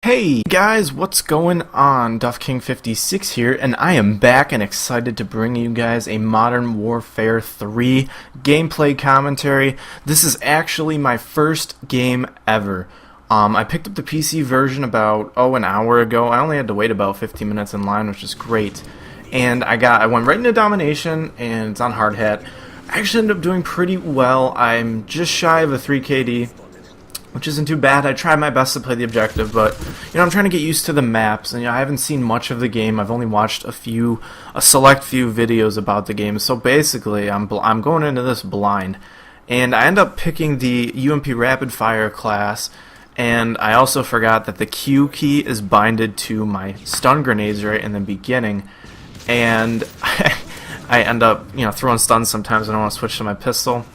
Hey guys, what's going on? DuffKing56 here, and I am back and excited to bring you guys a Modern Warfare 3 gameplay commentary. This is actually my first game ever. I picked up the PC version about, an hour ago. I only had to wait about 15 minutes in line, which is great. And I went right into Domination, and it's on hard hat. I actually ended up doing pretty well. I'm just shy of a 3 KD. Which isn't too bad. I tried my best to play the objective, but I'm trying to get used to the maps, and I haven't seen much of the game. I've only watched a select few videos about the game. So basically, I'm going into this blind, and I end up picking the UMP Rapid Fire class, and I also forgot that the Q key is binded to my stun grenades right in the beginning, and I end up throwing stuns sometimes when I want to switch to my pistol.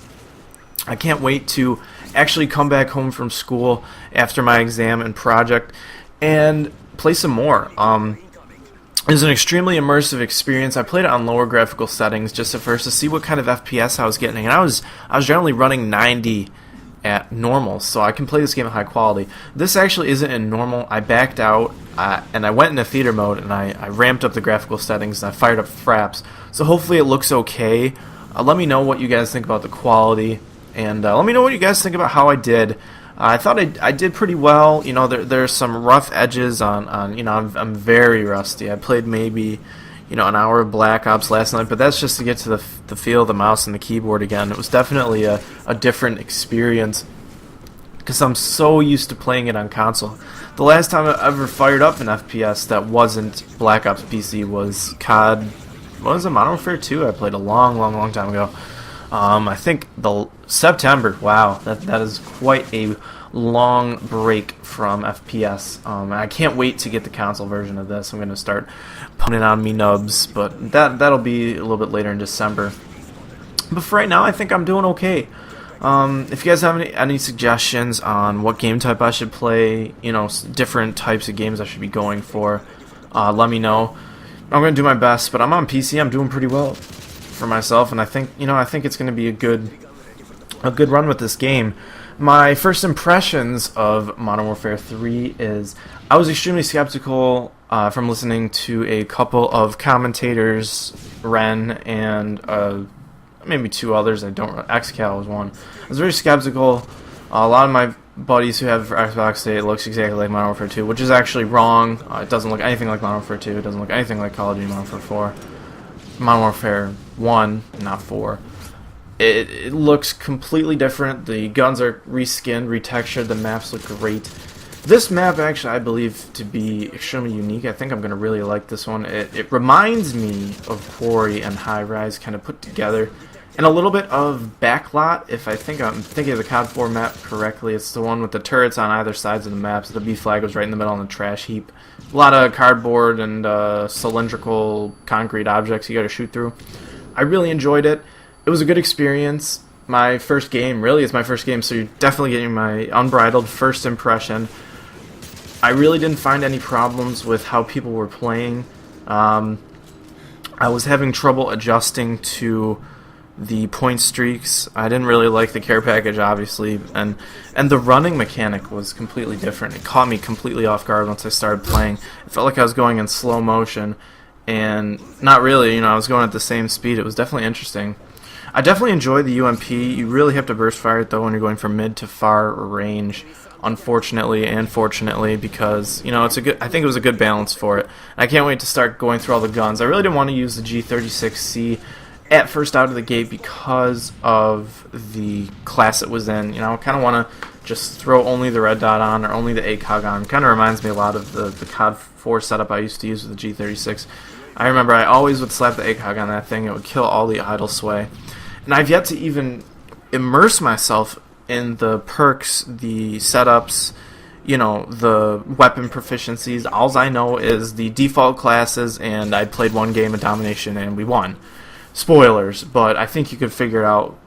I can't wait to actually come back home from school after my exam and project and play some more. It was an extremely immersive experience. I played it on lower graphical settings just at first to see what kind of FPS I was getting, and I was generally running 90 at normal, so I can play this game at high quality. This actually isn't in normal. I backed out and I went into theater mode, and I ramped up the graphical settings and I fired up fraps, so hopefully it looks okay. Let me know what you guys think about the quality. And let me know what you guys think about how I did. I thought I did pretty well. There's some rough edges on I'm very rusty. I played maybe an hour of Black Ops last night, but that's just to get to the feel of the mouse and the keyboard again. It was definitely a different experience because I'm so used to playing it on console. The last time I ever fired up an FPS that wasn't Black Ops PC was COD. What was it? Modern Warfare 2. I played a long time ago. I think the September. Wow, that is quite a long break from FPS. I can't wait to get the console version of this. I'm going to start putting it on me nubs, but that'll be a little bit later in December. But for right now, I think I'm doing okay. If you guys have any suggestions on what game type I should play, different types of games I should be going for, let me know. I'm going to do my best, but I'm on PC. I'm doing pretty well for myself, and I think it's going to be a good run with this game. My first impressions of Modern Warfare 3 is I was extremely skeptical from listening to a couple of commentators, Ren and maybe two others. XCal was one. I was very skeptical. A lot of my buddies who have Xbox say it looks exactly like Modern Warfare 2, which is actually wrong. It doesn't look anything like Modern Warfare 2. It doesn't look anything like Call of Duty Modern Warfare 4. Modern Warfare 1, not 4. It looks completely different. The guns are reskinned, retextured. The maps look great. This map, actually, I believe to be extremely unique. I think I'm going to really like this one. It reminds me of Quarry and High Rise kind of put together. And a little bit of Backlot, if I'm thinking of the COD 4 map correctly. It's the one with the turrets on either sides of the map. So the B flag was right in the middle on the trash heap. A lot of cardboard and cylindrical concrete objects you got to shoot through. I really enjoyed it. It was a good experience. My first game, really, is my first game, so you're definitely getting my unbridled first impression. I really didn't find any problems with how people were playing. I was having trouble adjusting to the point streaks. I didn't really like the care package, obviously, and the running mechanic was completely different. It caught me completely off guard once I started playing. It felt like I was going in slow motion, and not really. I was going at the same speed. It was definitely interesting. I definitely enjoyed the UMP. You really have to burst fire it though when you're going from mid to far range. Unfortunately and fortunately, because I think it was a good balance for it. I can't wait to start going through all the guns. I really didn't want to use the G36C at first out of the gate because of the class it was in. I kind of want to just throw only the red dot on or only the ACOG on. Kind of reminds me a lot of the COD 4 setup I used to use with the G36. I remember I always would slap the ACOG on that thing. It would kill all the idle sway. And I've yet to even immerse myself in the perks, the setups, the weapon proficiencies. All I know is the default classes, and I played one game of Domination and we won. Spoilers, but I think you could figure out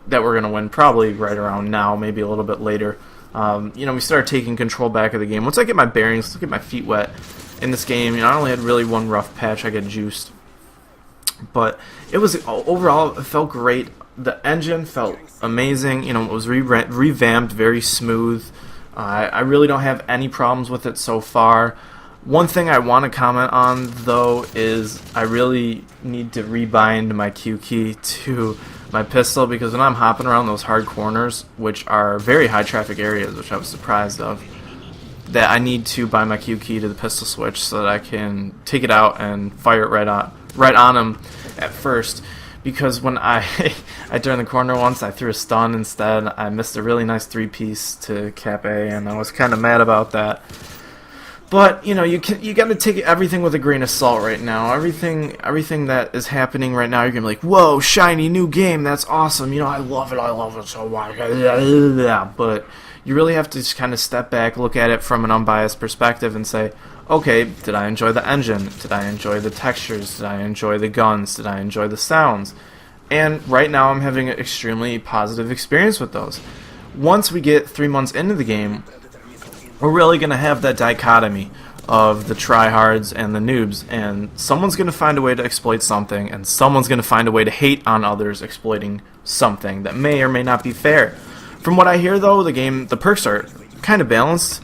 that we're going to win probably right around now, maybe a little bit later. We started taking control back of the game. Once I get my bearings, get my feet wet in this game, I only had really one rough patch. I get juiced. But it was, overall, it felt great. The engine felt amazing. It was revamped, very smooth. I really don't have any problems with it so far. One thing I want to comment on, though, is I really need to rebind my Q key to my pistol, because when I'm hopping around those hard corners, which are very high traffic areas, which I was surprised of, that I need to bind my Q key to the pistol switch so that I can take it out and fire it right on him at first. Because when I turned the corner once, I threw a stun instead. I missed a really nice 3-piece to cap A, and I was kind of mad about that. But you know, you got to take everything with a grain of salt right now. Everything that is happening right now, you're gonna be like, "Whoa, shiny new game! That's awesome! You know, I love it so much." But you really have to just kind of step back, look at it from an unbiased perspective, and say, "Okay, did I enjoy the engine? Did I enjoy the textures? Did I enjoy the guns? Did I enjoy the sounds?" And right now, I'm having an extremely positive experience with those. Once we get 3 months into the game, we're really going to have that dichotomy of the tryhards and the noobs, and someone's going to find a way to exploit something, and someone's going to find a way to hate on others exploiting something that may or may not be fair. From what I hear, though, the perks are kind of balanced,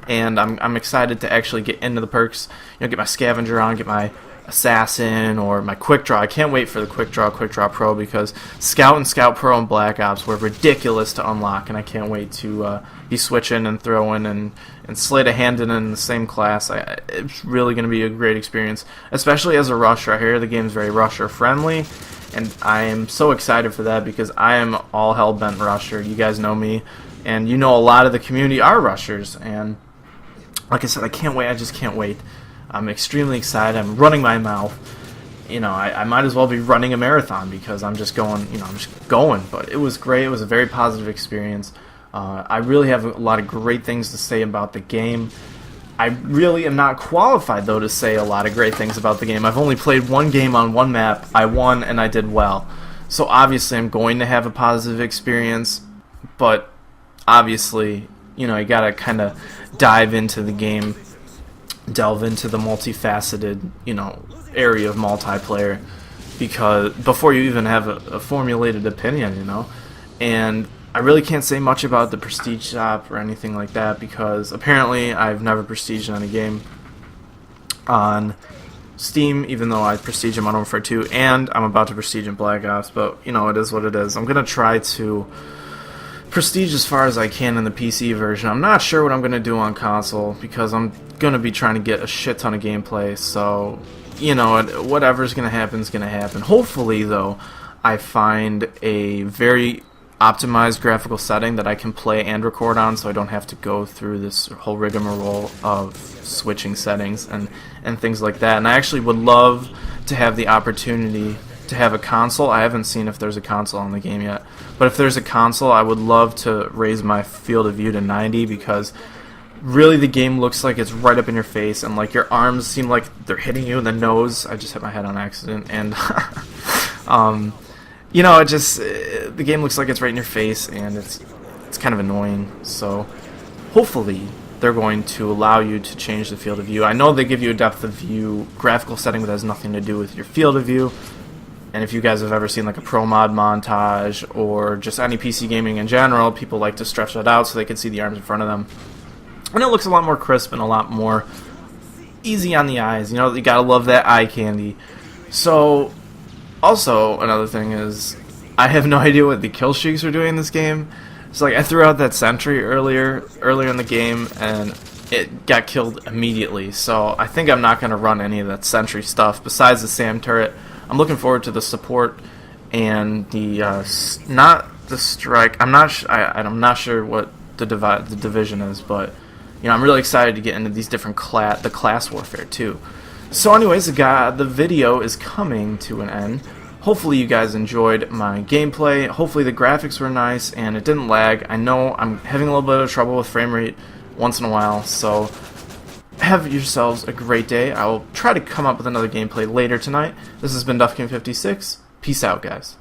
and I'm excited to actually get into the perks. You know, get my scavenger on, get my assassin, or my quick draw. I can't wait for the quick draw Pro, because Scout and Scout Pro and Black Ops were ridiculous to unlock, and I can't wait to be switching and throwing and Sleight of Handing in the same class. It's really going to be a great experience, especially as a rusher. I hear the game's very rusher friendly, and I am so excited for that, because I am all hell-bent rusher. You guys know me, and you know a lot of the community are rushers, and like I said, I can't wait. I just can't wait. I'm extremely excited. I'm running my mouth. You know, I might as well be running a marathon, because I'm just going, I'm just going. But it was great. It was a very positive experience. I really have a lot of great things to say about the game. I really am not qualified, though, to say a lot of great things about the game. I've only played one game on one map. I won, and I did well. So obviously I'm going to have a positive experience, but obviously, you got to kind of dive into the game, delve into the multifaceted, area of multiplayer, because before you even have a formulated opinion, and I really can't say much about the Prestige shop or anything like that, because apparently I've never prestiged on a game on Steam, even though I prestige in Modern Warfare 2, and I'm about to prestige in Black Ops, but it is what it is. I'm going to try to prestige as far as I can in the PC version. I'm not sure what I'm going to do on console, because I'm going to be trying to get a shit ton of gameplay, so whatever's going to happen is going to happen. Hopefully, though, I find a very optimized graphical setting that I can play and record on, so I don't have to go through this whole rigmarole of switching settings and things like that. And I actually would love to have the opportunity to have a console. I haven't seen if there's a console on the game yet, but if there's a console, I would love to raise my field of view to 90, because really the game looks like it's right up in your face, and like your arms seem like they're hitting you in the nose. I just hit my head on accident, and the game looks like it's right in your face, and it's kind of annoying. So hopefully they're going to allow you to change the field of view. I know they give you a depth of view graphical setting that has nothing to do with your field of view. And if you guys have ever seen like a pro mod montage or just any PC gaming in general, people like to stretch that out so they can see the arms in front of them. And it looks a lot more crisp and a lot more easy on the eyes. You gotta love that eye candy. So, also, another thing is, I have no idea what the kill streaks are doing in this game. So, I threw out that sentry earlier in the game, and it got killed immediately. So, I think I'm not going to run any of that sentry stuff besides the SAM turret. I'm looking forward to the support and the, not the strike. I'm not sure what the division is, but, I'm really excited to get into these different the class warfare, too. So anyways, the video is coming to an end. Hopefully you guys enjoyed my gameplay. Hopefully the graphics were nice and it didn't lag. I know I'm having a little bit of trouble with frame rate once in a while, so have yourselves a great day. I will try to come up with another gameplay later tonight. This has been DuffKing56. Peace out, guys.